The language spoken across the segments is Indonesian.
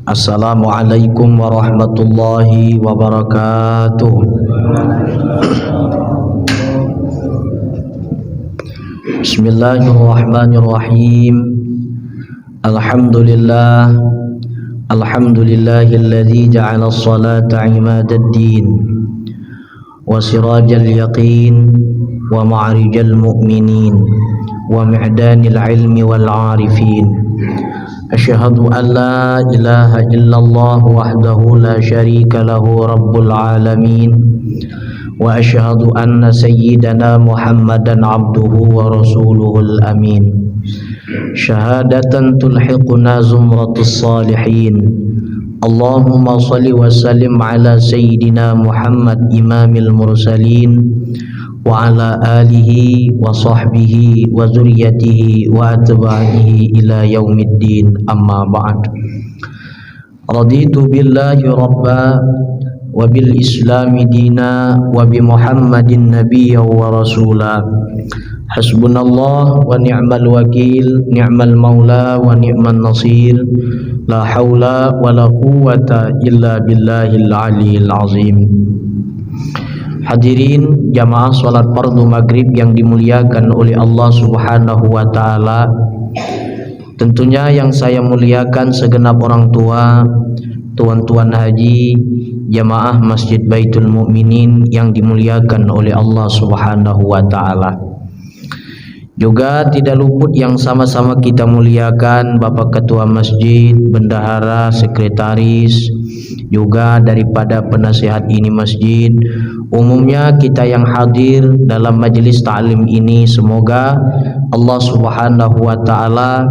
Assalamualaikum warahmatullahi wabarakatuh. Bismillahirrahmanirrahim. Alhamdulillahilladzi ja'ala as-salata 'imadad-din wa sirajal yaqin wa ma'rijal mu'minin wa mi'danil 'ilmi wal 'arifin. Asyhadu an la ilaha illallah wahdahu la syarika lahu rabbul alamin wa asyhadu anna sayyidana Muhammadan abduhu wa rasuluhul amin. Syahadatan tulhiquna zumratus salihin. Allahumma salli wa sallim ala sayyidina Muhammad imamil mursalin wa ala alihi wa sahbihi wa zuriyatihi wa atba'ihi ila yaumiddin, amma ba'd. Raditu billahi rabba wa bil islami dina wa bi Muhammadin nabiyya wa rasula. Hasbunallah wa ni'mal wakil, ni'mal maula wa ni'man nasir. La haula wa la quwwata illa billahil aliyyil azim. Hadirin jamaah salat fardu maghrib yang dimuliakan oleh Allah Subhanahu wa taala. Tentunya yang saya muliakan segenap orang tua, tuan-tuan haji, jamaah Masjid Baitul Mukminin yang dimuliakan oleh Allah Subhanahu wa taala. Juga tidak luput yang sama-sama kita muliakan Bapak Ketua Masjid, Bendahara, Sekretaris, juga daripada penasihat ini masjid, umumnya kita yang hadir dalam majelis ta'lim ini. Semoga Allah Subhanahu wa taala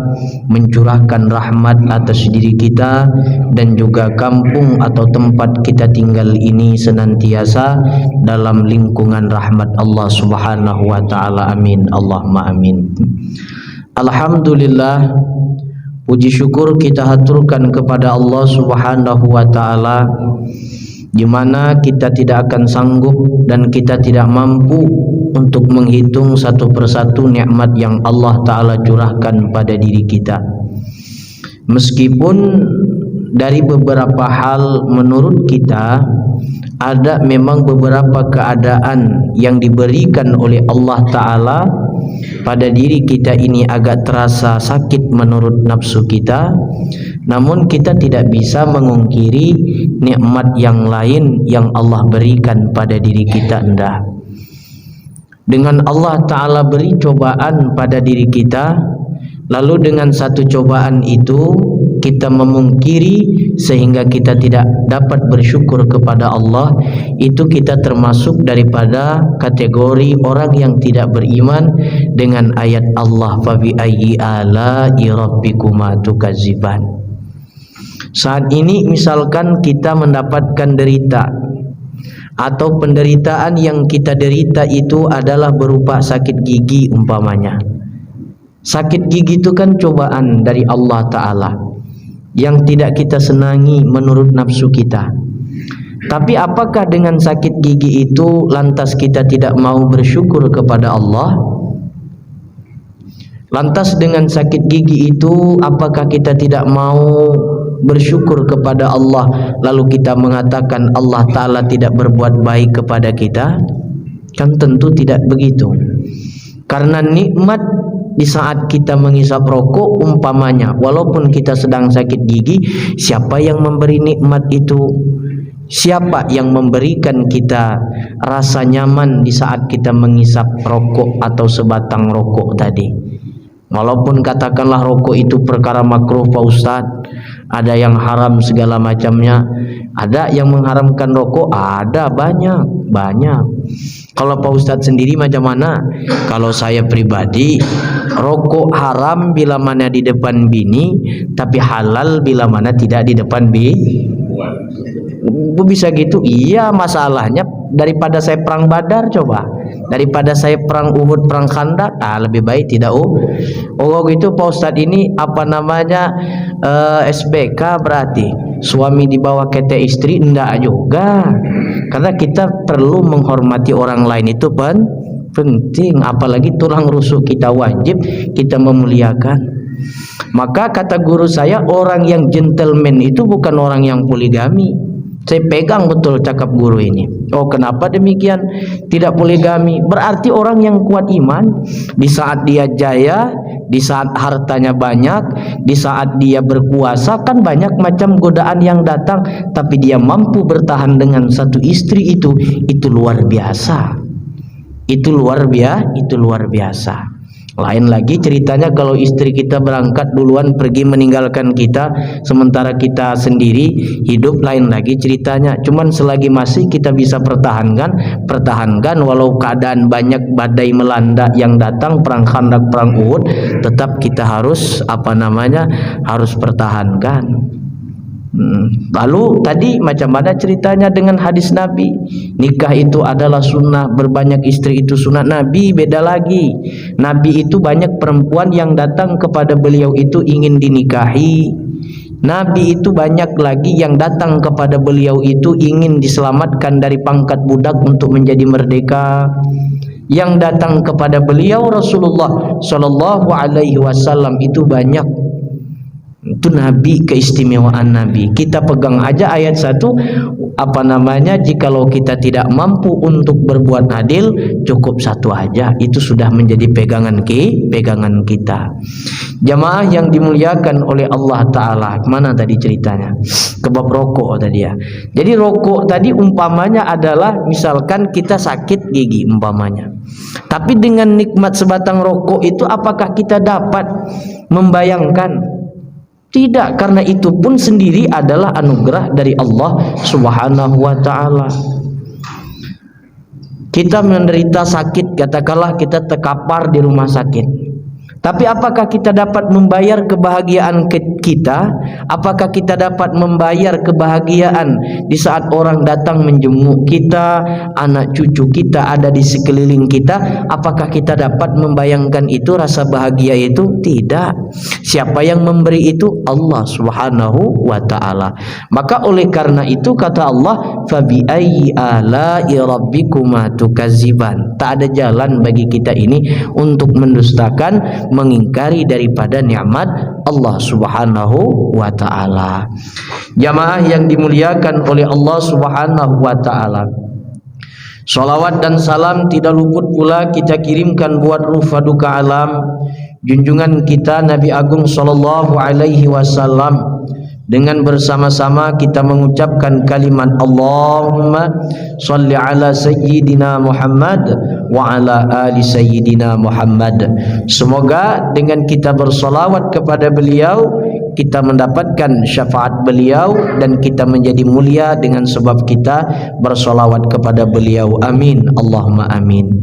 mencurahkan rahmat atas diri kita dan juga kampung atau tempat kita tinggal ini senantiasa dalam lingkungan rahmat Allah Subhanahu wa taala. Amin, Allahumma amin. Alhamdulillah, puji syukur kita haturkan kepada Allah Subhanahu wa taala, di mana kita tidak akan sanggup dan kita tidak mampu untuk menghitung satu persatu nikmat yang Allah taala curahkan pada diri kita. Meskipun dari beberapa hal menurut kita ada memang beberapa keadaan yang diberikan oleh Allah taala pada diri kita ini agak terasa sakit menurut nafsu kita, namun kita tidak bisa mengungkiri nikmat yang lain yang Allah berikan pada diri kita. Enggak. Dengan Allah Ta'ala beri cobaan pada diri kita, lalu dengan satu cobaan itu kita memungkiri sehingga kita tidak dapat bersyukur kepada Allah, itu kita termasuk daripada kategori orang yang tidak beriman dengan ayat Allah, fa bi ayyi ala'i rabbikuma tukadziban. Saat ini misalkan kita mendapatkan derita, atau penderitaan yang kita derita itu adalah berupa sakit gigi umpamanya. Sakit gigi itu kan cobaan dari Allah Ta'ala yang tidak kita senangi menurut nafsu kita. Tapi apakah dengan sakit gigi itu lantas kita tidak mau bersyukur kepada Allah? Lantas dengan sakit gigi itu apakah kita tidak mau bersyukur kepada Allah, lalu kita mengatakan Allah Ta'ala tidak berbuat baik kepada kita? Kan tentu tidak begitu. Karena nikmat di saat kita menghisap rokok umpamanya, walaupun kita sedang sakit gigi, siapa yang memberi nikmat itu? Siapa yang memberikan kita rasa nyaman di saat kita menghisap rokok atau sebatang rokok tadi? Walaupun katakanlah rokok itu perkara makruh Pak Ustadz, ada yang haram segala macamnya, ada yang mengharamkan rokok, ada banyak. Kalau Pak Ustadz sendiri macam mana? Kalau saya pribadi, rokok haram bila mana di depan bini, tapi halal bila mana tidak di depan bini. Bisa gitu? Iya, masalahnya daripada saya perang Badar, coba daripada saya perang Uhud, perang Khandaq, lebih baik tidak. Oh gitu Pak Ustadz, ini apa namanya SBK berarti suami di bawah kete istri? Enggak juga, karena kita perlu menghormati orang lain, itu penting. Apalagi tulang rusuk kita wajib kita memuliakan. Maka kata guru saya, orang yang gentleman itu bukan orang yang poligami. Saya pegang betul cakap guru ini. Oh, kenapa demikian? Tidak poligami. Berarti orang yang kuat iman, di saat dia jaya, di saat hartanya banyak, di saat dia berkuasa, kan banyak macam godaan yang datang, tapi dia mampu bertahan dengan satu istri itu luar biasa. Itu luar biasa. Lain lagi ceritanya kalau istri kita berangkat duluan pergi meninggalkan kita, sementara kita sendiri hidup, lain lagi ceritanya. Cuman selagi masih kita bisa pertahankan walau keadaan banyak badai melanda yang datang, perang Khandaq, perang Uhud, tetap kita harus harus pertahankan. Lalu tadi macam mana ceritanya dengan hadis Nabi? Nikah itu adalah sunnah, berbanyak istri itu sunnah. Nabi beda lagi. Nabi itu banyak perempuan yang datang kepada beliau itu ingin dinikahi. Nabi itu banyak lagi yang datang kepada beliau itu ingin diselamatkan dari pangkat budak untuk menjadi merdeka. Yang datang kepada beliau Rasulullah Shallallahu Alaihi Wasallam itu banyak. Itu Nabi, keistimewaan Nabi. Kita pegang aja ayat 1, jikalau kita tidak mampu untuk berbuat adil, cukup satu aja, itu sudah menjadi pegangan kita. Jamaah yang dimuliakan oleh Allah Ta'ala, mana tadi ceritanya? Kebab rokok tadi ya. Jadi rokok tadi umpamanya adalah misalkan kita sakit gigi umpamanya, tapi dengan nikmat sebatang rokok itu apakah kita dapat membayangkan? Tidak, karena itu pun sendiri adalah anugerah dari Allah Subhanahu wa Ta'ala. Kita menderita sakit, katakanlah kita terkapar di rumah sakit, tapi apakah kita dapat membayar kebahagiaan kita? Apakah kita dapat membayar kebahagiaan di saat orang datang menjenguk kita, anak cucu kita ada di sekeliling kita? Apakah kita dapat membayangkan itu, rasa bahagia itu? Tidak. Siapa yang memberi itu? Allah Subhanahu wa Ta'ala. Maka oleh karena itu kata Allah, fabi ayyi ala'i rabbikuma tukadziban. Tak ada jalan bagi kita ini untuk mendustakan, mengingkari daripada nikmat Allah Subhanahu wa Ta'ala. Jamaah yang dimuliakan oleh Allah Subhanahu wa Ta'ala, salawat dan salam tidak luput pula kita kirimkan buat ruh faduka alam junjungan kita Nabi Agung Sallallahu Alaihi Wasallam. Dengan bersama-sama kita mengucapkan kalimat Allahumma salli ala sayyidina Muhammad wa ala ali sayyidina Muhammad. Semoga dengan kita bersolawat kepada beliau, kita mendapatkan syafaat beliau dan kita menjadi mulia dengan sebab kita bersolawat kepada beliau. Amin, Allahumma amin.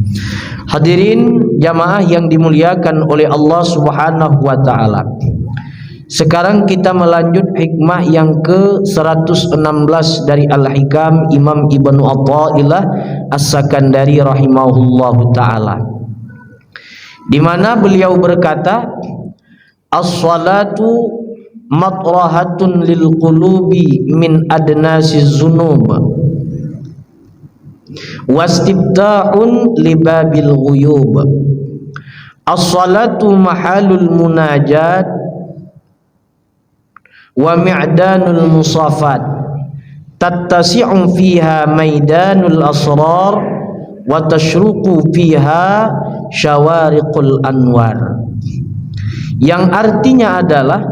Hadirin jamaah yang dimuliakan oleh Allah Subhanahu wa Ta'ala, sekarang kita melanjut hikmah yang ke-116 dari Al-Hikam Imam Ibnu Athaillah As-Sakandari rahimahullahu ta'ala, di mana beliau berkata, as-salatu matrahatun lil qulubi min adnasiz zunub wastibta'un libabil ghuyub. As-salatu mahalul munajat wa mi'danul musafat tattasi'u fiha maidanul asrar wa tashruqu fiha syawariqul anwar. Yang artinya adalah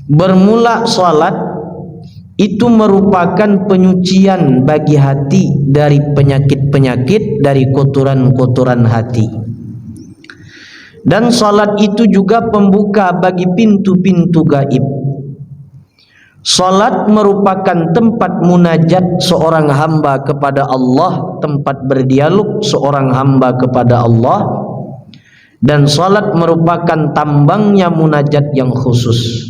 bermula salat itu merupakan penyucian bagi hati dari penyakit-penyakit, dari kotoran-kotoran hati. Dan salat itu juga pembuka bagi pintu-pintu gaib. Salat merupakan tempat munajat seorang hamba kepada Allah, tempat berdialog seorang hamba kepada Allah. Dan salat merupakan tambangnya munajat yang khusus.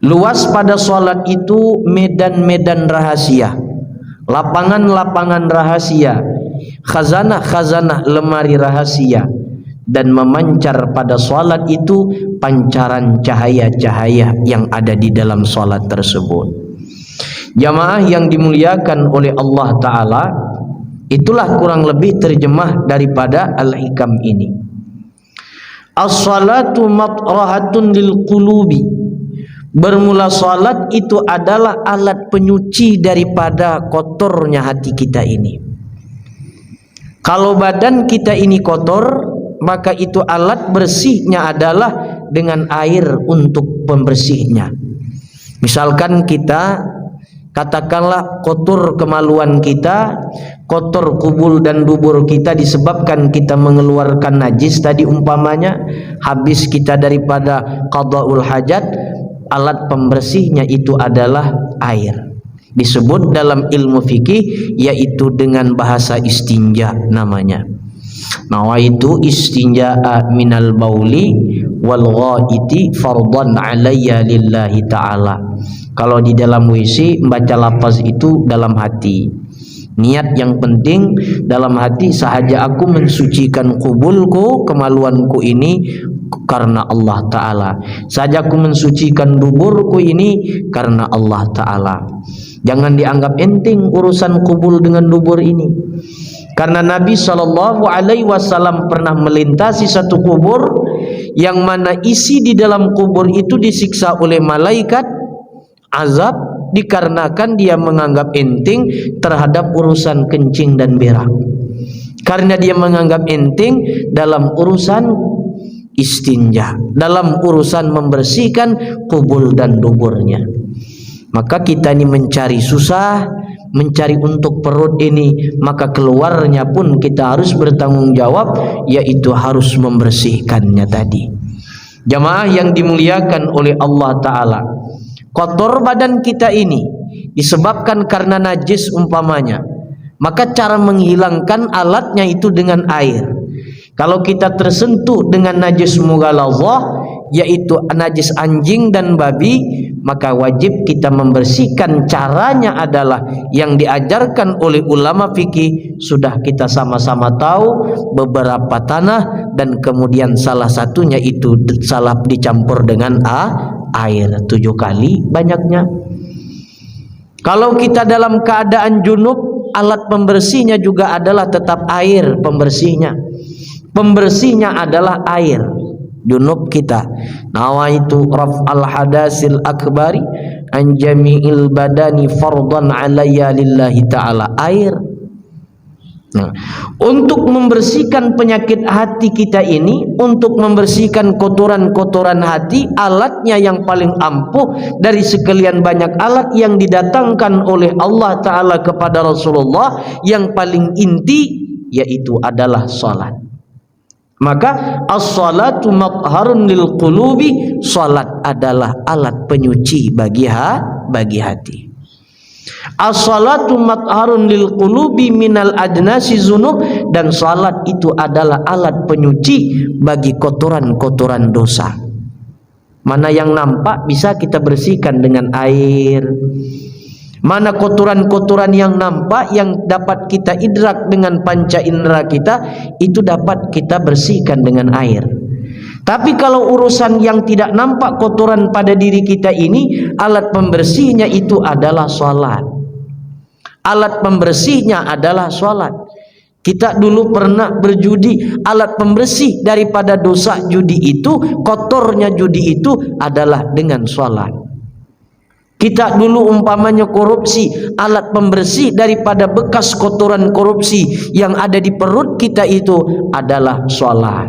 Luas pada salat itu medan-medan rahasia, lapangan-lapangan rahasia, khazanah-khazanah lemari rahasia, dan memancar pada salat itu pancaran cahaya-cahaya yang ada di dalam salat tersebut. Jamaah yang dimuliakan oleh Allah Ta'ala, itulah kurang lebih terjemah daripada Al-Hikam ini. As-salatu matrahatun lil qulubi. Bermula salat itu adalah alat penyuci daripada kotornya hati kita ini. Kalau badan kita ini kotor, maka itu alat bersihnya adalah dengan air untuk pembersihnya. Misalkan kita katakanlah kotor kemaluan kita, kotor kubul dan dubur kita disebabkan kita mengeluarkan najis tadi umpamanya, habis kita daripada qadaul hajat, alat pembersihnya itu adalah air. Disebut dalam ilmu fikih yaitu dengan bahasa istinja namanya. Nawaitu istinja'a minal bauli wal ghaiti fardhan alayya lillahi ta'ala. Kalau di dalam WC membaca lafaz itu dalam hati. Niat yang penting dalam hati, sahaja aku mensucikan kubulku, kemaluanku ini karena Allah Ta'ala. Sahaja aku mensucikan duburku ini karena Allah Ta'ala. Jangan dianggap enteng urusan kubul dengan dubur ini. Karena Nabi SAW pernah melintasi satu kubur yang mana isi di dalam kubur itu disiksa oleh malaikat azab dikarenakan dia menganggap enteng terhadap urusan kencing dan berak. Karena dia menganggap enteng dalam urusan istinja, dalam urusan membersihkan kubul dan duburnya. Maka kita ini mencari susah, mencari untuk perut ini, maka keluarnya pun kita harus bertanggung jawab, yaitu harus membersihkannya tadi. Jamaah yang dimuliakan oleh Allah Ta'ala, kotor badan kita ini disebabkan karena najis umpamanya, maka cara menghilangkan alatnya itu dengan air. Kalau kita tersentuh dengan najis mughaladzah, yaitu najis anjing dan babi, maka wajib kita membersihkan. Caranya adalah yang diajarkan oleh ulama fikih, sudah kita sama-sama tahu, beberapa tanah dan kemudian salah satunya itu salah dicampur dengan air 7 kali banyaknya. Kalau kita dalam keadaan junub, alat pembersihnya juga adalah tetap air pembersihnya. Pembersihnya adalah air. Junub kita, nawaitu raf'al hadasil akbari an jami'il badani fardhan alayya lillahi ta'ala. Air. Nah, untuk membersihkan penyakit hati kita ini, untuk membersihkan kotoran-kotoran hati, alatnya yang paling ampuh dari sekalian banyak alat yang didatangkan oleh Allah Ta'ala kepada Rasulullah, yang paling inti yaitu adalah salat. Maka as-salatu matharun lil qulubi, salat adalah alat penyuci bagi hati. As-salatu matharun lil qulubi minal adnasi zunub, dan salat itu adalah alat penyuci bagi kotoran-kotoran dosa. Mana yang nampak bisa kita bersihkan dengan air. Mana kotoran-kotoran yang nampak yang dapat kita idrak dengan panca indera kita, itu dapat kita bersihkan dengan air. Tapi kalau urusan yang tidak nampak kotoran pada diri kita ini, alat pembersihnya itu adalah salat. Alat pembersihnya adalah salat. Kita dulu pernah berjudi, alat pembersih daripada dosa judi itu, kotornya judi itu adalah dengan salat. Kita dulu umpamanya korupsi, alat pembersih daripada bekas kotoran korupsi yang ada di perut kita itu adalah salat.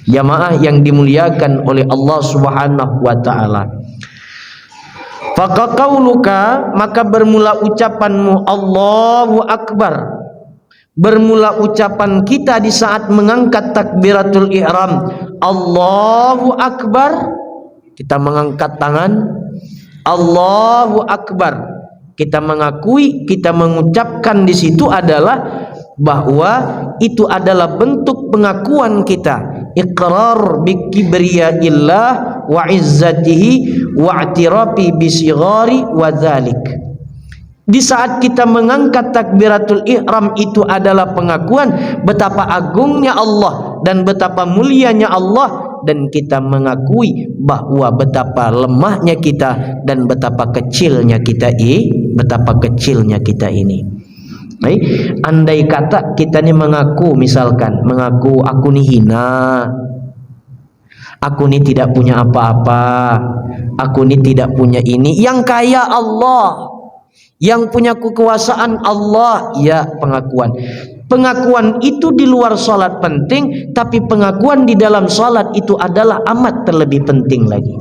Jamaah yang dimuliakan oleh Allah Subhanahu wa Ta'ala. Faqauluka, maka bermula ucapanmu Allahu Akbar. Bermula ucapan kita di saat mengangkat takbiratul ihram, Allahu Akbar. Kita mengangkat tangan, Allahu Akbar. Kita mengakui, kita mengucapkan di situ adalah bahwa itu adalah bentuk pengakuan kita, iqrar bi kibriyaillah wa izzatihi wa i'tirafi bi sighari wa dzalik. Di saat kita mengangkat takbiratul ihram itu adalah pengakuan betapa agungnya Allah dan betapa mulianya Allah, dan kita mengakui bahwa betapa lemahnya kita dan betapa kecilnya kita ini. Baik, andai kata kita ini mengaku, misalkan mengaku aku ini hina, Aku ni tidak punya apa-apa, aku ni tidak punya ini. Yang kaya Allah, yang punya kekuasaan Allah. Ya, pengakuan. Pengakuan itu di luar salat penting, tapi pengakuan di dalam salat itu adalah amat terlebih penting lagi.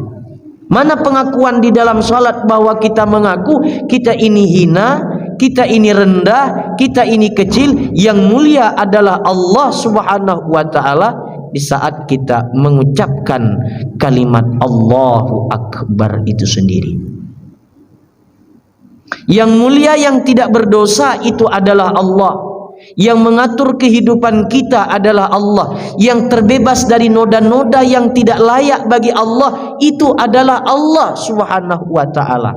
Mana pengakuan di dalam salat bahwa kita mengaku kita ini hina, kita ini rendah, kita ini kecil, yang mulia adalah Allah Subhanahu wa taala di saat kita mengucapkan kalimat Allahu Akbar itu sendiri. Yang mulia, yang tidak berdosa itu adalah Allah. Yang mengatur kehidupan kita adalah Allah. Yang terbebas dari noda-noda yang tidak layak bagi Allah itu adalah Allah Subhanahu wa taala.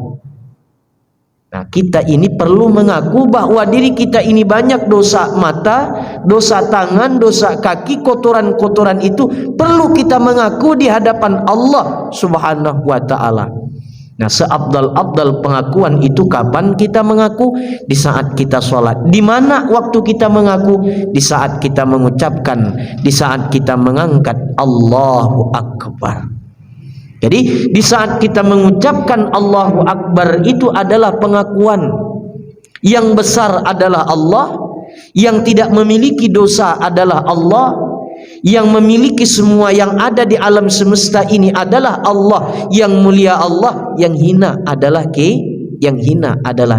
Nah, kita ini perlu mengaku bahwa diri kita ini banyak dosa mata, dosa tangan, dosa kaki, kotoran-kotoran itu perlu kita mengaku di hadapan Allah Subhanahu wa taala. Nah, seabdal-abdal pengakuan itu kapan kita mengaku? Di saat kita sholat. Di mana waktu kita mengaku? Di saat kita mengucapkan, di saat kita mengangkat Allahu Akbar. Jadi di saat kita mengucapkan Allahu Akbar itu adalah pengakuan. Yang besar adalah Allah, yang tidak memiliki dosa adalah Allah, yang memiliki semua yang ada di alam semesta ini adalah Allah, yang mulia Allah, yang hina adalah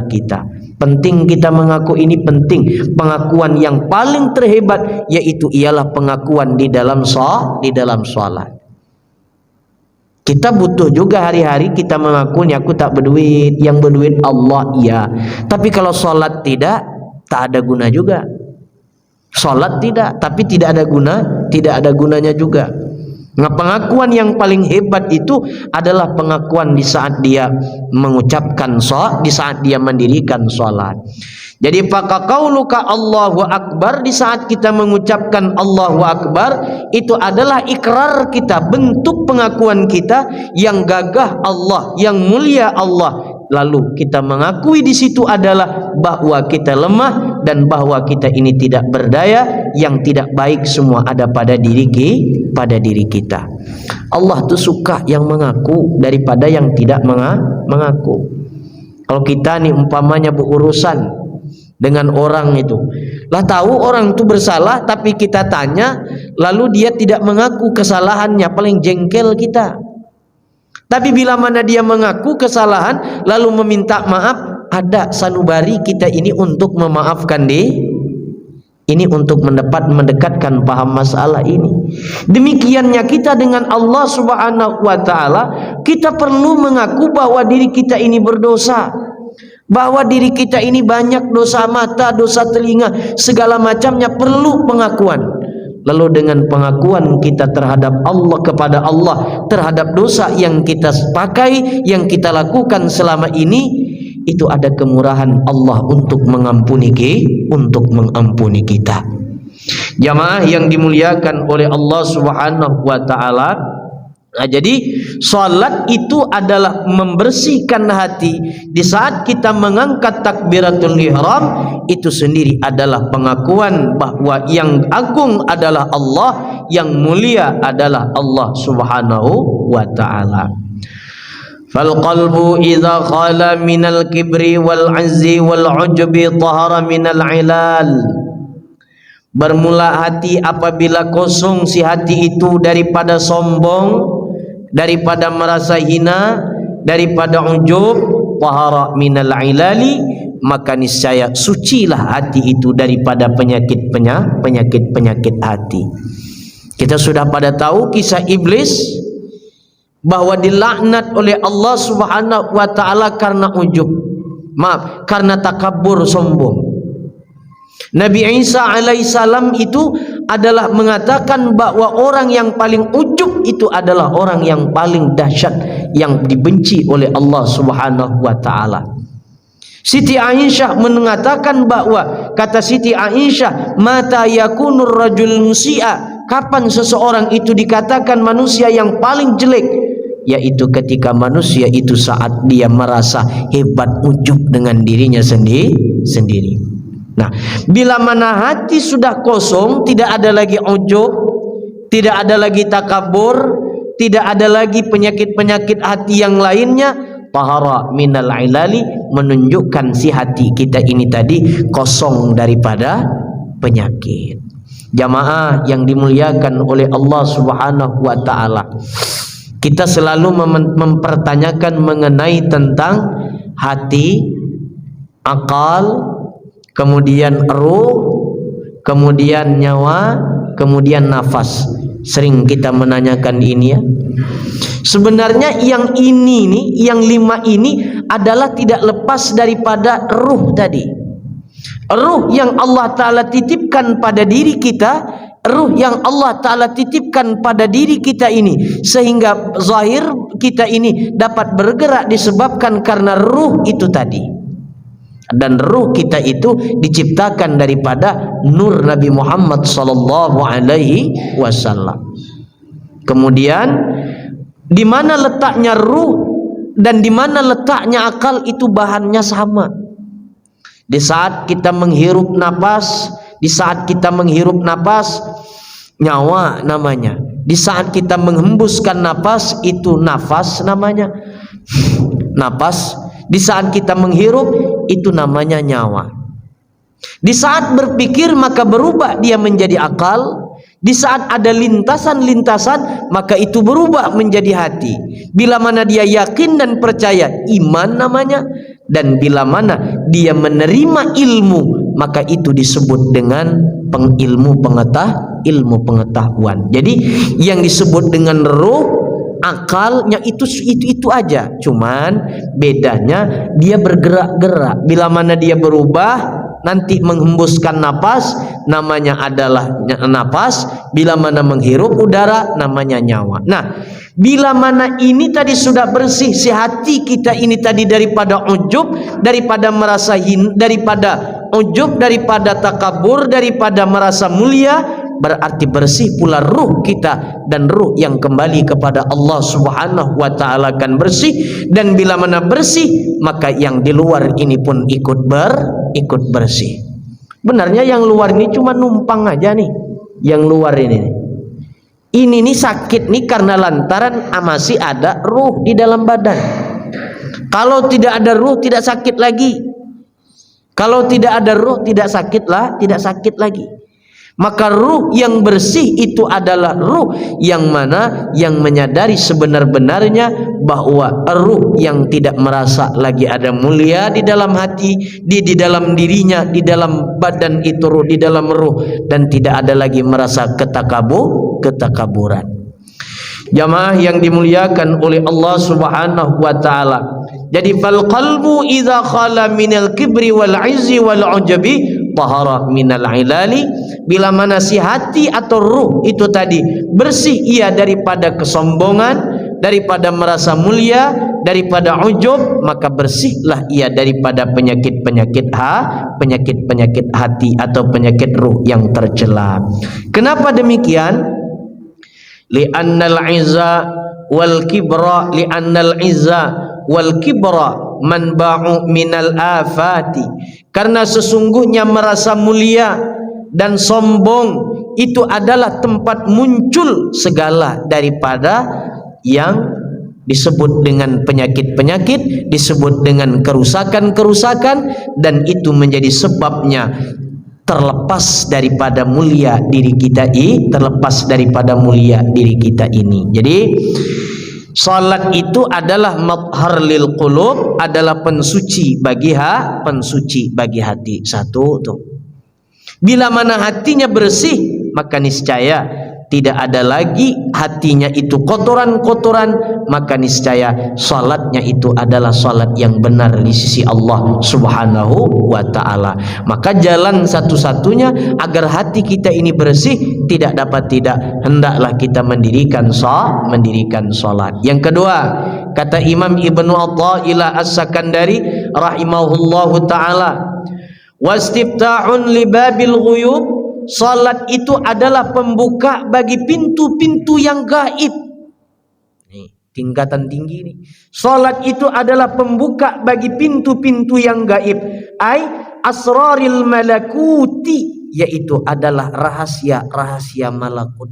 kita. Penting kita mengaku ini, penting. Pengakuan yang paling terhebat yaitu ialah pengakuan di dalam salat. Kita butuh juga hari-hari kita mengaku aku tak berduit, yang berduit Allah, iya. Tapi kalau sholat tidak, tak ada guna juga. Sholat tidak, tapi tidak ada gunanya juga. Nah, pengakuan yang paling hebat itu adalah pengakuan di saat dia mengucapkan sholat, di saat dia mendirikan sholat. Jadi faqauluka Allahu Akbar, di saat kita mengucapkan Allahu Akbar itu adalah ikrar kita, bentuk pengakuan kita yang gagah Allah, yang mulia Allah. Lalu kita mengakui di situ adalah bahwa kita lemah dan bahwa kita ini tidak berdaya, yang tidak baik semua ada pada diri kita. Allah tuh suka yang mengaku daripada yang tidak mengaku. Kalau kita nih umpamanya berurusan dengan orang itu, lah tahu orang itu bersalah tapi kita tanya lalu dia tidak mengaku kesalahannya, paling jengkel kita. Tapi bila mana dia mengaku kesalahan lalu meminta maaf, ada sanubari kita ini untuk memaafkan ini, untuk mendekatkan paham masalah ini. Demikiannya kita dengan Allah Subhanahu wa taala, kita perlu mengaku bahwa diri kita ini berdosa, bahwa diri kita ini banyak dosa mata, dosa telinga, segala macamnya perlu pengakuan. Lalu dengan pengakuan kita terhadap Allah, kepada Allah, terhadap dosa yang kita pakai, yang kita lakukan selama ini, itu ada kemurahan Allah untuk mengampuni kita. Jamaah yang dimuliakan oleh Allah Subhanahu wa taala. Nah, jadi salat itu adalah membersihkan hati. Di saat kita mengangkat takbiratul ihram, itu sendiri adalah pengakuan bahwa yang agung adalah Allah, yang mulia adalah Allah Subhanahu wa taala. Fal qalbu idza khala minal kibri wal 'azzi wal 'ujbi tahara minal 'ilal. Bermula hati apabila kosong si hati itu daripada sombong, daripada merasa hina, daripada ujub, tahara minal ilali, maka niscaya sucilah hati itu daripada penyakit hati. Kita sudah pada tahu kisah iblis, bahwa dilaknat oleh Allah Subhanahu wa taala karena ujub, karena takabur, sombong. Nabi Isa alaihissalam itu adalah mengatakan bahwa orang yang paling ujub itu adalah orang yang paling dahsyat, yang dibenci oleh Allah Subhanahu wa taala. Siti Aisyah mengatakan bahwa, kata Siti Aisyah, mata yakunur rajul musi'a, kapan seseorang itu dikatakan manusia yang paling jelek, yaitu ketika manusia itu saat dia merasa hebat, ujub dengan dirinya sendiri. Nah, bila mana hati sudah kosong, tidak ada lagi ujub, tidak ada lagi takabur, tidak ada lagi penyakit-penyakit hati yang lainnya. Tahara minal ilali, menunjukkan si hati kita ini tadi kosong daripada penyakit. Jamaah yang dimuliakan oleh Allah Subhanahu wa taala, kita selalu mempertanyakan mengenai tentang hati, akal, kemudian ruh, kemudian nyawa, kemudian nafas. Sering kita menanyakan ini ya. Sebenarnya yang ini nih, yang 5 ini adalah tidak lepas daripada ruh tadi. Ruh yang Allah Ta'ala titipkan pada diri kita, ruh yang Allah Ta'ala titipkan pada diri kita ini, sehingga zahir kita ini dapat bergerak disebabkan karena ruh itu tadi. Dan ruh kita itu diciptakan daripada nur Nabi Muhammad sallallahu alaihi wasallam. Kemudian di mana letaknya ruh dan di mana letaknya akal itu bahannya sama. Di saat kita menghirup napas, di saat kita menghirup napas, nyawa namanya. Di saat kita menghembuskan napas, itu nafas namanya. Napas. Di saat kita menghirup, itu namanya nyawa. Di saat berpikir, maka berubah dia menjadi akal. Di saat ada lintasan-lintasan, maka itu berubah menjadi hati. Bila mana dia yakin dan percaya, iman namanya. Dan bila mana dia menerima ilmu, maka itu disebut dengan ilmu pengetahuan. Jadi yang disebut dengan ruh, akalnya itu aja. Cuman bedanya dia bergerak-gerak. Bila mana dia berubah, nanti menghembuskan napas, namanya adalah napas. Bila mana menghirup udara, namanya nyawa. Nah, bila mana ini tadi sudah bersih, si hati kita ini tadi daripada ujub, daripada merasa daripada ujub, daripada takabur, daripada merasa mulia, berarti bersih pula ruh kita, dan ruh yang kembali kepada Allah Subhanahu wa taala akan bersih. Dan bila mana bersih, maka yang di luar ini pun ikut bersih. Benarnya yang luar ini cuma numpang aja nih. Yang luar ini nih sakit nih karena lantaran masih ada ruh di dalam badan. Kalau tidak ada ruh tidak sakit lagi. Kalau tidak ada ruh tidak sakit lagi. Maka ruh yang bersih itu adalah ruh yang mana yang menyadari sebenar-benarnya bahwa ruh yang tidak merasa lagi ada mulia di dalam hati, di dalam dirinya, di dalam badan itu ruh, di dalam ruh, dan tidak ada lagi merasa ketakaburan. Jamaah yang dimuliakan oleh Allah Subhanahu wa taala. Jadi fal qalbu idza khala minal kibri wal izzi wal ujabi tahara minal ilali. Bila mana si hati atau ruh itu tadi bersih ia daripada kesombongan, daripada merasa mulia, daripada ujub, maka bersihlah ia daripada penyakit-penyakit hati atau penyakit ruh yang tercela. Kenapa demikian? Li'annal izza wal kibra manba'u minal afati. Karena sesungguhnya merasa mulia dan sombong itu adalah tempat muncul segala daripada yang disebut dengan penyakit-penyakit, disebut dengan kerusakan-kerusakan, dan itu menjadi sebabnya terlepas daripada mulia diri kita ini. Jadi salat itu adalah mathhar lil qulub, adalah pensuci bagi hati. Satu tuh. Bila mana hatinya bersih, maka niscaya tidak ada lagi hatinya itu kotoran-kotoran, maka niscaya salatnya itu adalah salat yang benar di sisi Allah Subhanahu wa taala. Maka jalan satu-satunya agar hati kita ini bersih hendaklah kita mendirikan salat. Yang kedua, kata Imam Ibnu Athaillah As-Sakandari rahimahullahu taala, wastiftahun libabil ghuyub, salat itu adalah pembuka bagi pintu-pintu yang gaib. Nih, tingkatan tinggi nih. Salat itu adalah pembuka bagi pintu-pintu yang gaib. Ai asraril malakuti, yaitu adalah rahasia-rahasia malakut.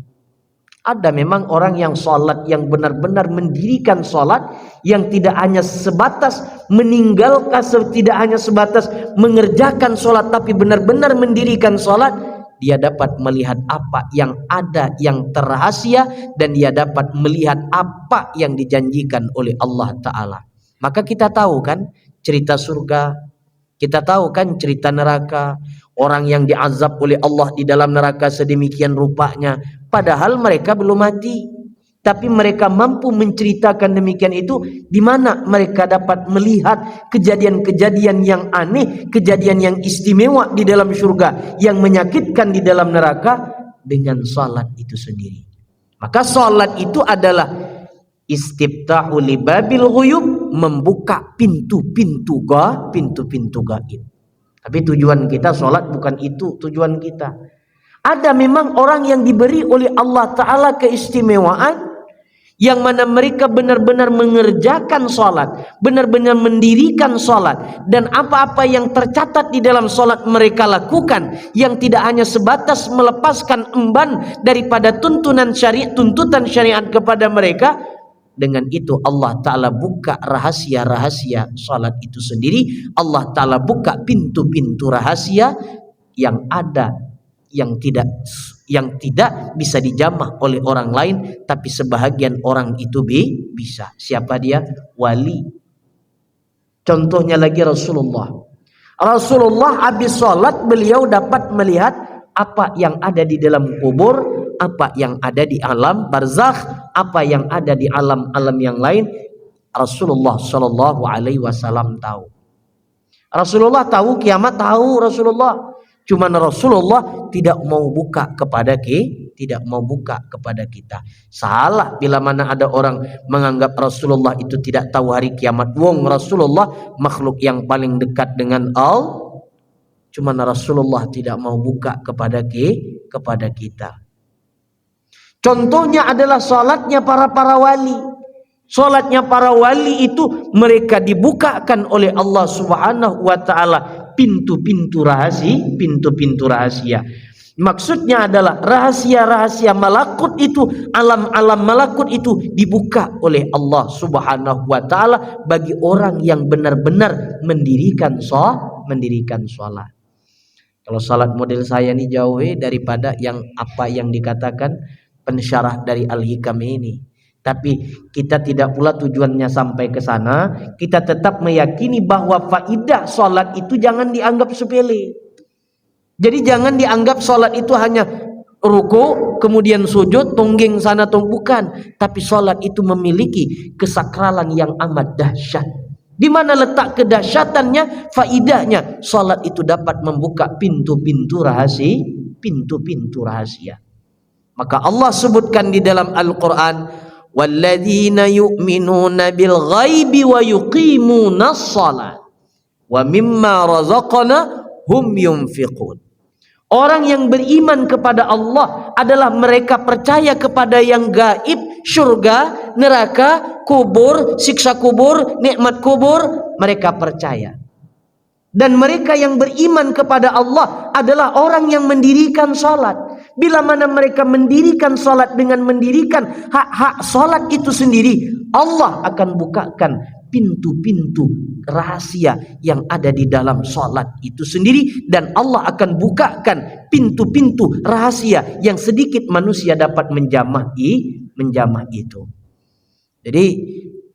Ada memang orang yang sholat, yang benar-benar mendirikan sholat, yang tidak hanya sebatas meninggalkan, tidak hanya sebatas mengerjakan sholat, tapi benar-benar mendirikan sholat. Dia dapat melihat apa yang ada yang terrahasia, dan dia dapat melihat apa yang dijanjikan oleh Allah Ta'ala. Maka kita tahu kan cerita surga, kita tahu kan cerita neraka, orang yang diazab oleh Allah di dalam neraka sedemikian rupanya, padahal mereka belum mati, tapi mereka mampu menceritakan demikian itu, di mana mereka dapat melihat kejadian-kejadian yang aneh, kejadian yang istimewa di dalam surga, yang menyakitkan di dalam neraka, dengan salat itu sendiri. Maka salat itu adalah istiftahu li babil ghuyub, membuka pintu-pintu gaib. Tapi tujuan kita salat bukan itu tujuan kita. Ada memang orang yang diberi oleh Allah Ta'ala keistimewaan, yang mana mereka benar-benar mengerjakan salat, benar-benar mendirikan salat, dan apa-apa yang tercatat di dalam salat mereka lakukan, yang tidak hanya sebatas melepaskan emban daripada tuntutan syariat kepada mereka. Dengan itu Allah Ta'ala buka rahasia-rahasia salat itu sendiri. Allah Ta'ala buka pintu-pintu rahasia yang ada, yang tidak bisa dijamah oleh orang lain, tapi sebahagian orang itu bisa. Siapa dia? Wali. Contohnya lagi Rasulullah habis sholat, beliau dapat melihat apa yang ada di dalam kubur, apa yang ada di alam barzakh, apa yang ada di alam-alam yang lain. Rasulullah Shallallahu Alaihi Wasallam tahu. Rasulullah tahu kiamat, tahu Rasulullah. Cuman Rasulullah tidak mau buka kepada kita. Salah bila mana ada orang menganggap Rasulullah itu tidak tahu hari kiamat. Wong Rasulullah makhluk yang paling dekat dengan Allah. Cuman Rasulullah tidak mau buka kepada kita. Contohnya adalah salatnya para wali. Salatnya para wali itu mereka dibukakan oleh Allah Subhanahu wa Ta'ala pintu-pintu rahasia. Maksudnya adalah rahasia-rahasia malakut itu, alam-alam malakut itu dibuka oleh Allah Subhanahu wa Ta'ala bagi orang yang benar-benar mendirikan salat. Kalau salat model saya ini jauh daripada apa yang dikatakan pensyarah dari Al-Hikam ini. Tapi kita tidak pula tujuannya sampai ke sana. Kita tetap meyakini bahwa faidah salat itu jangan dianggap sepele. Jadi jangan dianggap salat itu hanya ruku, kemudian sujud, tungging sana bukan. Tapi salat itu memiliki kesakralan yang amat dahsyat. Di mana letak kedahsyatannya, faidahnya? Salat itu dapat membuka pintu-pintu rahasia. Maka Allah sebutkan di dalam Al-Quran, walladzina yu'minuna bil ghaibi wa yuqimunas shalah wa mimma razaqnahum yunfiqun. Orang yang beriman kepada Allah adalah mereka percaya kepada yang gaib, syurga, neraka, kubur, siksa kubur, nikmat kubur, mereka percaya. Dan mereka yang beriman kepada Allah adalah orang yang mendirikan salat. Bila mana mereka mendirikan salat dengan mendirikan hak-hak salat itu sendiri, Allah akan bukakan pintu-pintu rahasia yang ada di dalam salat itu sendiri, dan Allah akan bukakan pintu-pintu rahasia yang sedikit manusia dapat menjamah itu. Jadi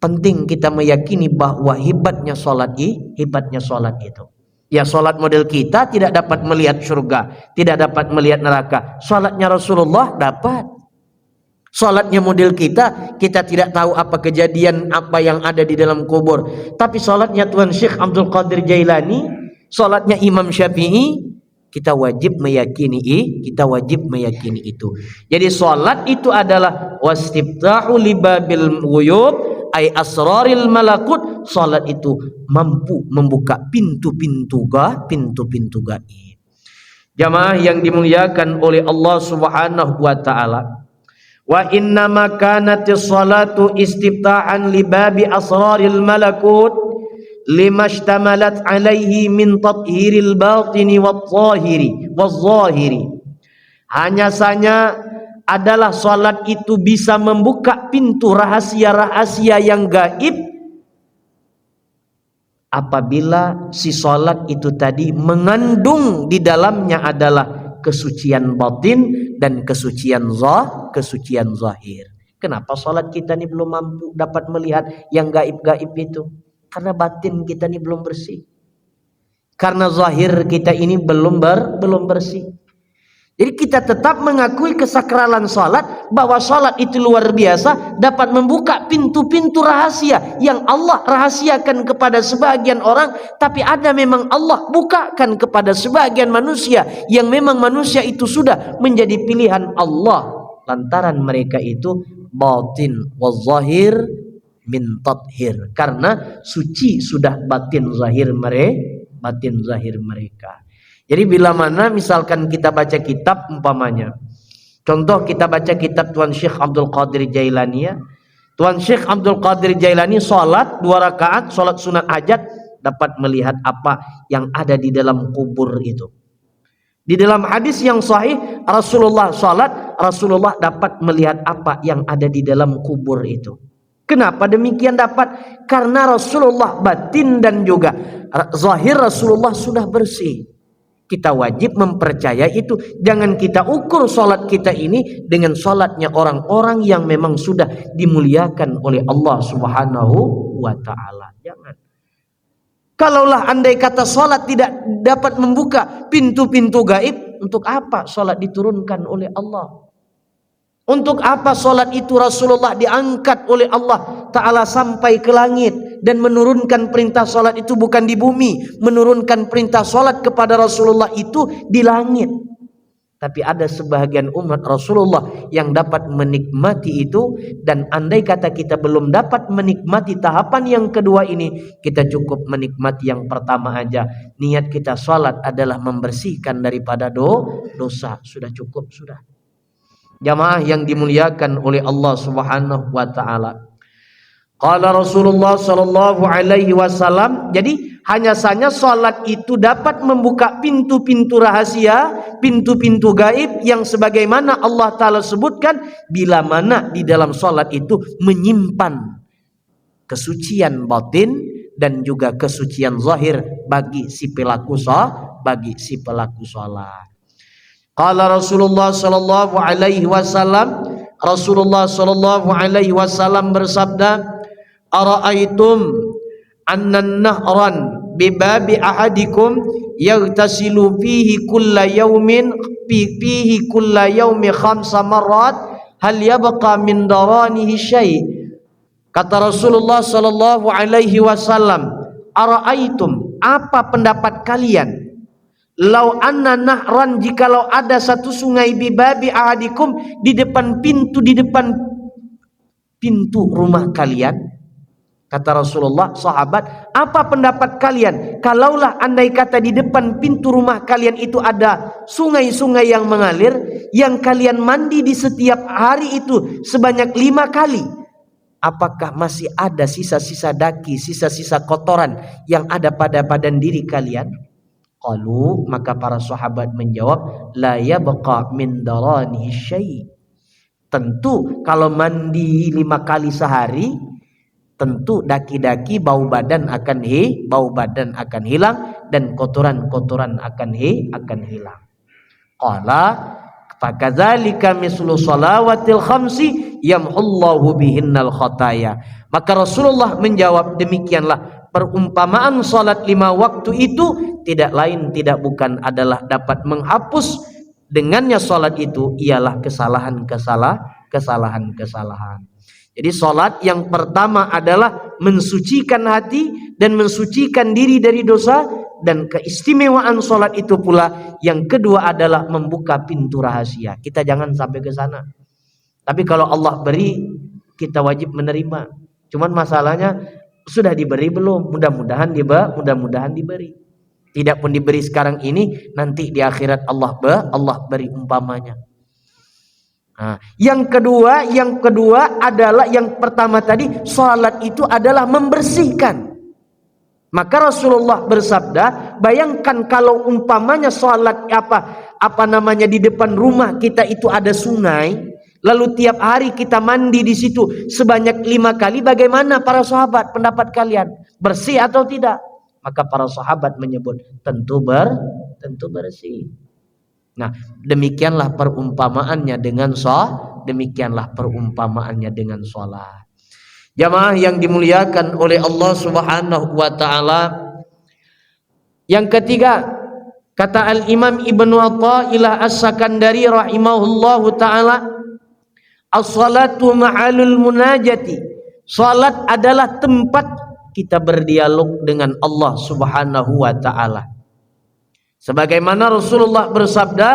penting kita meyakini bahwa hebatnya salat itu. Ya, salat model kita tidak dapat melihat surga, tidak dapat melihat neraka. Salatnya Rasulullah dapat. Salatnya model kita tidak tahu apa kejadian apa yang ada di dalam kubur. Tapi salatnya Tuan Syekh Abdul Qadir Jailani, salatnya Imam Syafi'i, kita wajib meyakini itu. Jadi salat itu adalah wastiftahu libabil ghuyub, ay asraril malakut. Salat itu mampu membuka pintu-pintu gaib. Jamaah yang dimuliakan oleh Allah Subhanahu wa Ta'ala, wa inna ma kanatis salatu istiftahan libabi asraril malakut limashtamalat alaihi min tathhiril batini wadh-dhahiri. Hanya saja adalah salat itu bisa membuka pintu rahasia-rahasia yang gaib apabila si salat itu tadi mengandung di dalamnya adalah kesucian batin dan kesucian zahir. Kenapa salat kita ini belum mampu dapat melihat yang gaib-gaib itu? Karena batin kita ini belum bersih. Karena zahir kita ini belum bersih. Jadi kita tetap mengakui kesakralan salat, bahwa salat itu luar biasa, dapat membuka pintu-pintu rahasia yang Allah rahasiakan kepada sebagian orang, tapi ada memang Allah bukakan kepada sebagian manusia yang memang manusia itu sudah menjadi pilihan Allah, lantaran mereka itu batin wa zahir min tathir, karena suci sudah batin zahir mereka. Jadi bila mana misalkan kita baca kitab umpamanya, contoh kita baca kitab Tuan Syekh Abdul Qadir Jailani ya. Tuan Syekh Abdul Qadir Jailani salat 2 rakaat, salat sunat hajat, dapat melihat apa yang ada di dalam kubur itu. Di dalam hadis yang sahih Rasulullah salat, Rasulullah dapat melihat apa yang ada di dalam kubur itu. Kenapa demikian dapat? Karena Rasulullah batin dan juga zahir Rasulullah sudah bersih. Kita wajib mempercayai itu. Jangan kita ukur salat kita ini dengan salatnya orang-orang yang memang sudah dimuliakan oleh Allah Subhanahu wa taala. Jangan. Kalaulah andai kata salat tidak dapat membuka pintu-pintu gaib, untuk apa salat diturunkan oleh Allah? Untuk apa salat itu Rasulullah diangkat oleh Allah Ta'ala sampai ke langit dan menurunkan perintah salat itu bukan di bumi, menurunkan perintah salat kepada Rasulullah itu di langit. Tapi ada sebahagian umat Rasulullah yang dapat menikmati itu, dan andai kata kita belum dapat menikmati tahapan yang kedua ini, kita cukup menikmati yang pertama aja. Niat kita salat adalah membersihkan daripada dosa, sudah cukup, sudah. Jamaah yang dimuliakan oleh Allah Subhanahu wa taala. Qala Rasulullah sallallahu alaihi wasallam, jadi hanya saja salat itu dapat membuka pintu-pintu rahasia, pintu-pintu gaib yang sebagaimana Allah taala sebutkan, bila mana di dalam salat itu menyimpan kesucian batin dan juga kesucian zahir bagi si pelaku salat. Qala Rasulullah sallallahu alaihi wasallam, Rasulullah sallallahu alaihi wasallam bersabda, ara'aitum anna nahran bi babi ahadikum yaghtasilu fihi kulla yawmin fihi kulla yawmi 5 marrat hal yabqa min daranihi syai'. Kata Rasulullah sallallahu alaihi wasallam, ara'aitum, apa pendapat kalian, lau anna nahran, jikalau ada satu sungai bibabi ahadikum, di depan pintu rumah kalian. Kata Rasulullah, sahabat, apa pendapat kalian kalaulah andai kata di depan pintu rumah kalian itu ada sungai-sungai yang mengalir, yang kalian mandi di setiap hari itu sebanyak 5 kali, apakah masih ada sisa-sisa daki, sisa-sisa kotoran yang ada pada badan diri kalian? Qalu, maka para sahabat menjawab, la yabqa min daranihi syai'. Tentu kalau mandi 5 kali sehari, tentu daki-daki bau badan akan hilang dan kotoran-kotoran akan hilang. Qala fakadzalika mislu shalawatil khamsi yamhullahu bihinnal khataya. Maka Rasulullah menjawab, demikianlah perumpamaan salat 5 waktu itu tidak lain tidak bukan adalah dapat menghapus dengannya salat itu ialah kesalahan-kesalahan. Jadi salat yang pertama adalah mensucikan hati dan mensucikan diri dari dosa, dan keistimewaan salat itu pula yang kedua adalah membuka pintu rahasia. Kita jangan sampai ke sana. Tapi kalau Allah beri, kita wajib menerima. Cuman masalahnya sudah diberi belum? Mudah-mudahan diberi. Tidak pun diberi sekarang ini, nanti di akhirat Allah beri umpamanya. Nah, yang kedua adalah yang pertama tadi, salat itu adalah membersihkan. Maka Rasulullah bersabda, bayangkan kalau umpamanya salat di depan rumah kita itu ada sungai, lalu tiap hari kita mandi di situ sebanyak 5 kali, bagaimana para sahabat pendapat kalian? Bersih atau tidak? Maka para sahabat menyebut tentu bersih. Nah, demikianlah perumpamaannya dengan sholat. Jamaah yang dimuliakan oleh Allah Subhanahu wa taala. Yang ketiga, kata Al-Imam Ibnu Athaillah As-Sakandari rahimahullahu taala, as-salatu ma'alul munajati. Salat adalah tempat kita berdialog dengan Allah Subhanahu wa taala. Sebagaimana Rasulullah bersabda,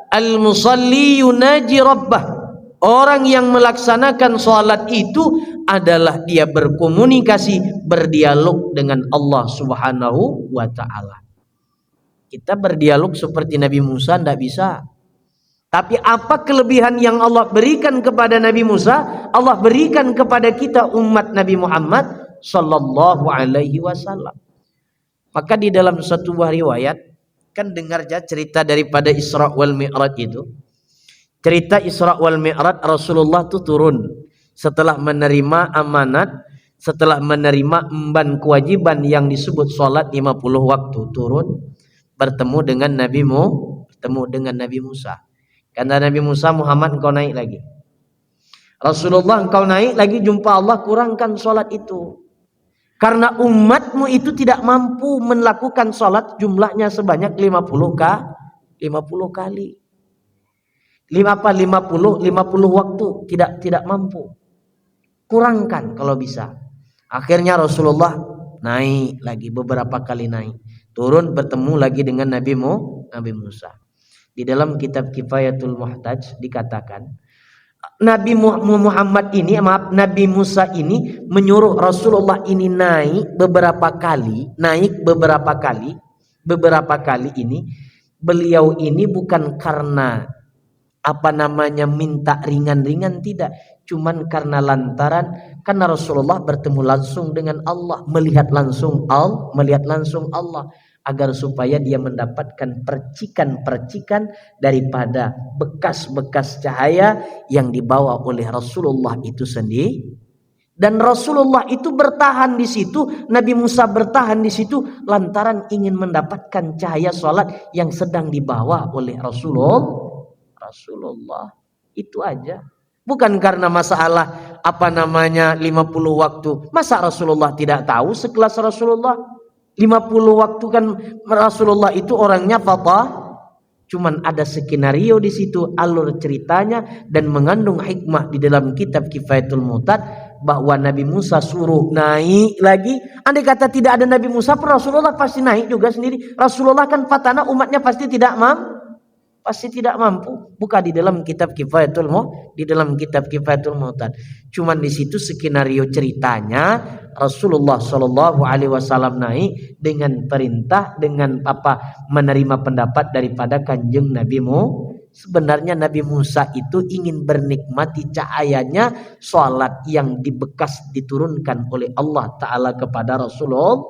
al-musalli yunaji rabbah. Orang yang melaksanakan salat itu adalah dia berkomunikasi, berdialog dengan Allah Subhanahu wa taala. Kita berdialog seperti Nabi Musa tidak bisa. Tapi apa kelebihan yang Allah berikan kepada Nabi Musa, Allah berikan kepada kita umat Nabi Muhammad sallallahu alaihi wasallam. Maka di dalam satu buah riwayat, kan dengar aja cerita daripada Isra wal Mi'raj itu. Cerita Isra wal Mi'raj, Rasulullah itu turun setelah menerima amanat, setelah menerima emban kewajiban yang disebut salat 50 waktu, turun bertemu dengan Nabi Musa. Kata Nabi Musa, Muhammad engkau naik lagi. Rasulullah engkau naik lagi, jumpa Allah, kurangkan salat itu. Karena umatmu itu tidak mampu melakukan salat jumlahnya sebanyak 50 kali. 50 waktu tidak mampu. Kurangkan kalau bisa. Akhirnya Rasulullah naik lagi, beberapa kali naik. Turun bertemu lagi dengan Nabi Musa. Di dalam kitab Kifayatul Muhtaj dikatakan, Nabi Musa ini menyuruh Rasulullah ini naik beberapa kali ini. Beliau ini bukan karena minta ringan-ringan, tidak, cuman karena Rasulullah bertemu langsung dengan Allah, melihat langsung Allah, agar supaya dia mendapatkan percikan-percikan daripada bekas-bekas cahaya yang dibawa oleh Rasulullah itu sendiri. Dan Rasulullah itu bertahan di situ, Nabi Musa bertahan di situ lantaran ingin mendapatkan cahaya salat yang sedang dibawa oleh Rasulullah. Itu aja. Bukan karena masalah 50 waktu. Masa Rasulullah tidak tahu sekelas Rasulullah? 50 waktu kan Rasulullah itu orangnya fatah. Cuman ada skenario di situ, alur ceritanya, dan mengandung hikmah di dalam kitab Kifayatul Mu'tad bahwa Nabi Musa suruh naik lagi. Andai kata tidak ada Nabi Musa, Rasulullah pasti naik juga sendiri. Rasulullah kan fatana, umatnya pasti tidak mampu. Buka di dalam kitab Kifayatul Mu'tad. Cuman di situ skenario ceritanya Rasulullah Shallallahu Alaihi Wasallam naik dengan perintah, dengan menerima pendapat daripada kanjeng Nabi Sebenarnya Nabi Musa itu ingin bernikmati cahayanya salat yang diturunkan oleh Allah Ta'ala kepada Rasulullah.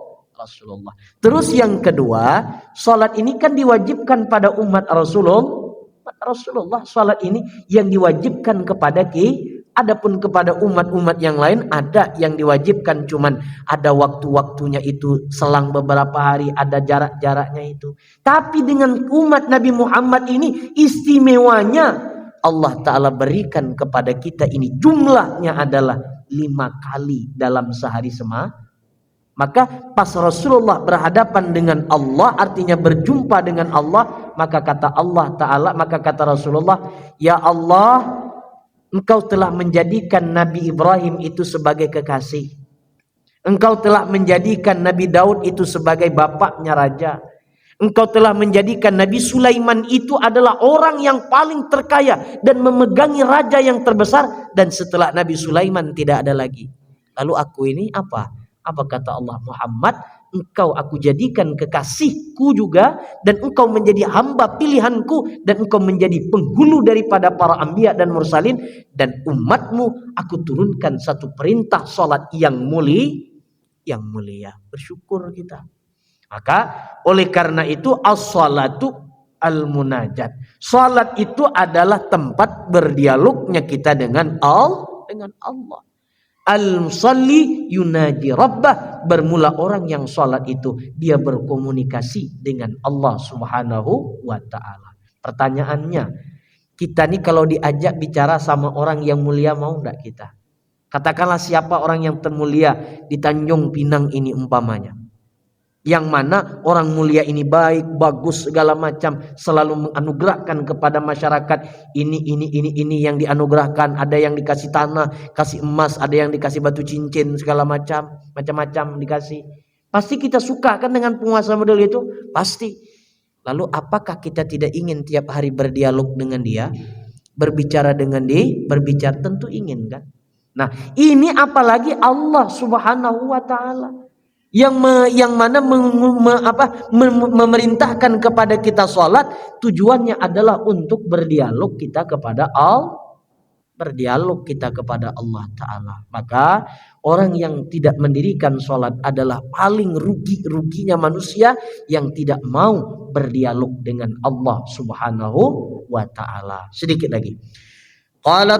Terus yang kedua, salat ini kan diwajibkan pada umat Rasulullah. Salat ini yang diwajibkan kepada adapun kepada umat-umat yang lain ada yang diwajibkan, cuman ada waktu-waktunya itu selang beberapa hari, ada jarak-jaraknya itu. Tapi dengan umat Nabi Muhammad ini istimewanya Allah Ta'ala berikan kepada kita ini jumlahnya adalah 5 kali dalam sehari Maka pas Rasulullah berhadapan dengan Allah, artinya berjumpa dengan Allah, maka kata Rasulullah, ya Allah, Engkau telah menjadikan Nabi Ibrahim itu sebagai kekasih. Engkau telah menjadikan Nabi Daud itu sebagai bapaknya raja. Engkau telah menjadikan Nabi Sulaiman itu adalah orang yang paling terkaya dan memegangi raja yang terbesar. Dan setelah Nabi Sulaiman tidak ada lagi. Lalu aku ini apa? Apa kata Allah? Muhammad, engkau aku jadikan kekasihku juga, dan engkau menjadi hamba pilihanku, dan engkau menjadi penghulu daripada para anbiya dan mursalin, dan umatmu aku turunkan satu perintah salat yang mulia. Bersyukur kita. Maka oleh karena itu as-salatu al-munajat. Salat itu adalah tempat berdialognya kita dengan Allah. Al-musalli yunaji rabbah. Bermula orang yang salat itu dia berkomunikasi dengan Allah Subhanahu wa taala. Pertanyaannya, kita nih kalau diajak bicara sama orang yang mulia mau enggak kita? Katakanlah siapa orang yang termulia di Tanjung Pinang ini umpamanya. Yang mana orang mulia ini baik, bagus, segala macam, selalu menganugerahkan kepada masyarakat. Ini yang dianugerahkan. Ada yang dikasih tanah, kasih emas, ada yang dikasih batu cincin, segala macam dikasih. Pasti kita suka kan dengan penguasa model itu? Pasti. Lalu apakah kita tidak ingin tiap hari berdialog dengan dia? Berbicara dengan dia? Berbicara tentu ingin kan? Nah, ini apalagi Allah Subhanahu wa taala yang mana memerintahkan kepada kita salat, tujuannya adalah untuk berdialog kita kepada Allah taala. Maka orang yang tidak mendirikan salat adalah paling ruginya manusia yang tidak mau berdialog dengan Allah Subhanahu wa taala. Sedikit lagi. Qala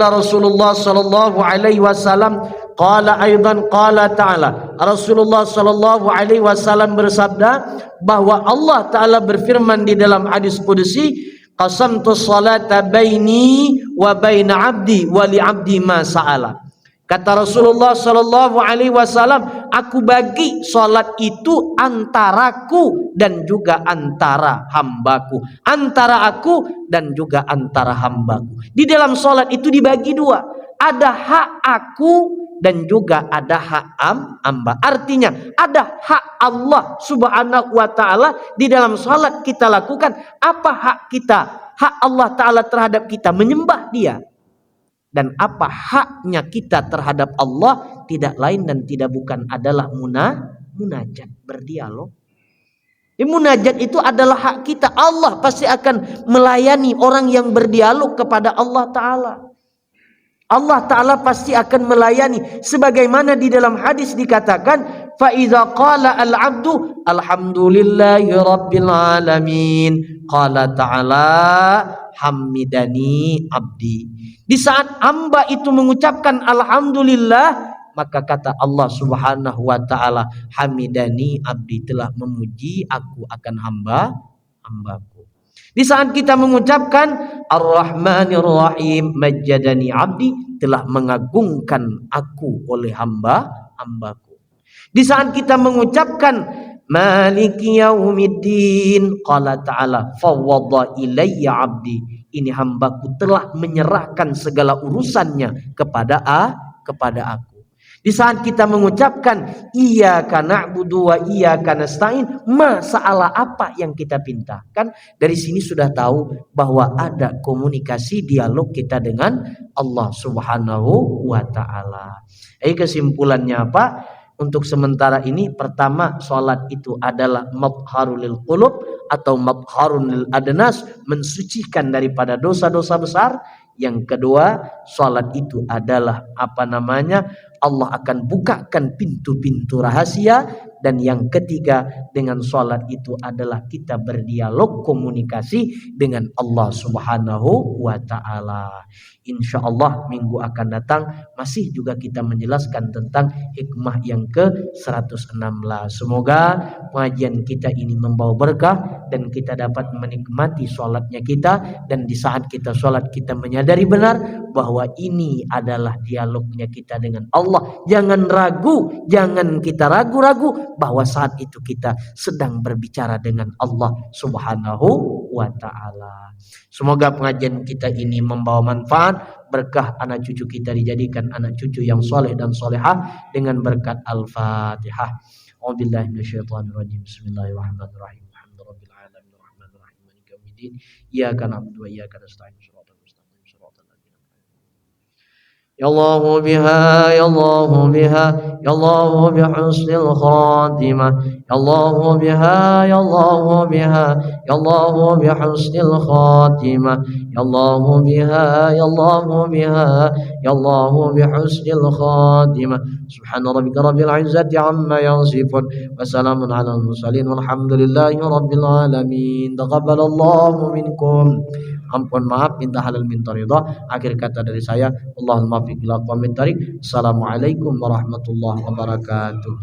Rasulullah sallallahu alaihi wasallam, qala aidan qala ta'ala. Rasulullah sallallahu alaihi wasallam bersabda bahwa Allah taala berfirman di dalam hadis qudsi, qasamtu salata baini wa baina 'abdi wa li 'abdi ma sa'ala. Kata Rasulullah sallallahu alaihi wasallam, aku bagi salat itu antaraku dan juga antara hambaku, antara aku dan juga antara hambaku. Di dalam salat itu dibagi dua, ada hak aku dan juga ada hak hamba. Artinya ada hak Allah Subhanahu wa taala di dalam salat kita lakukan. Apa hak kita? Hak Allah taala terhadap kita menyembah Dia. Dan apa haknya kita terhadap Allah? Tidak lain dan tidak bukan adalah munajat, berdialog. Munajat itu adalah hak kita. Allah pasti akan melayani orang yang berdialog kepada Allah Ta'ala. Allah Ta'ala pasti akan melayani. Sebagaimana di dalam hadis dikatakan, فَإِذَا قَالَ الْعَبْدُ Alhamdulillahi Rabbil Alamin, Qala Ta'ala Hamidani Abdi. Di saat hamba itu mengucapkan Alhamdulillah, maka kata Allah Subhanahu wa ta'ala, Hamidani Abdi, telah memuji aku akan hambaku. Di saat kita mengucapkan Ar-Rahmanir Rahim, Majjadani Abdi, telah mengagungkan aku oleh hambaku. Di saat kita mengucapkan Maliki Yaumiddin, Qala ta'ala Fawwadha ilayya abdi, ini hambaku telah menyerahkan segala urusannya kepada aku. Di saat kita mengucapkan Iyyaka na'budu wa iyyaka nasta'in, masalah apa yang kita pinta? Kan dari sini sudah tahu bahwa ada komunikasi dialog kita dengan Allah Subhanahu wa ta'ala. Kesimpulannya apa? Untuk sementara ini, pertama, salat itu adalah madharul lil qulub atau madharun lil adnas, mensucikan daripada dosa-dosa besar. Yang kedua, salat itu adalah Allah akan bukakan pintu-pintu rahasia. Dan yang ketiga, dengan salat itu adalah kita berdialog, komunikasi dengan Allah Subhanahu wa ta'ala. InsyaAllah minggu akan datang masih juga kita menjelaskan tentang hikmah yang ke-116. Semoga pengajian kita ini membawa berkah dan kita dapat menikmati sholatnya kita. Dan di saat kita sholat kita menyadari benar bahwa ini adalah dialognya kita dengan Allah. Jangan ragu, jangan kita ragu-ragu bahwa saat itu kita sedang berbicara dengan Allah Subhanahu wa ta'ala. Semoga pengajian kita ini membawa manfaat, berkah, anak cucu kita dijadikan anak cucu yang soleh dan solehah dengan berkat Al-Fatihah. A'udzubillahi minasyaitonirrajim. Bismillahirrahmanirrahim. Alhamdulillahirabbil alamin arrahmanir rahim maliki yaumiddin. Iyyaka na'budu wa iyyaka nasta'in. Shiratal mustaqim shiratal ladzina an'amta 'alaihim. Ya Allah biha ya Allah bihusnil khatimah, ya Allah biha, ya Allah biha, ya Allah bihusnil khatimah, ya Allah biha, ya Allah biha, ya Allah bihusnil khatimah. Subhana rabbika rabbil izzati amma yasifun wa salamun alal mursalin walhamdulillahi rabbil alamin. Taqabbalallahu minkum. Ampun maaf, minta halal minta ridha. Akhir kata dari saya, Allahumma fiqh ila qawmit thariq. Assalamualaikum warahmatullahi wabarakatuh.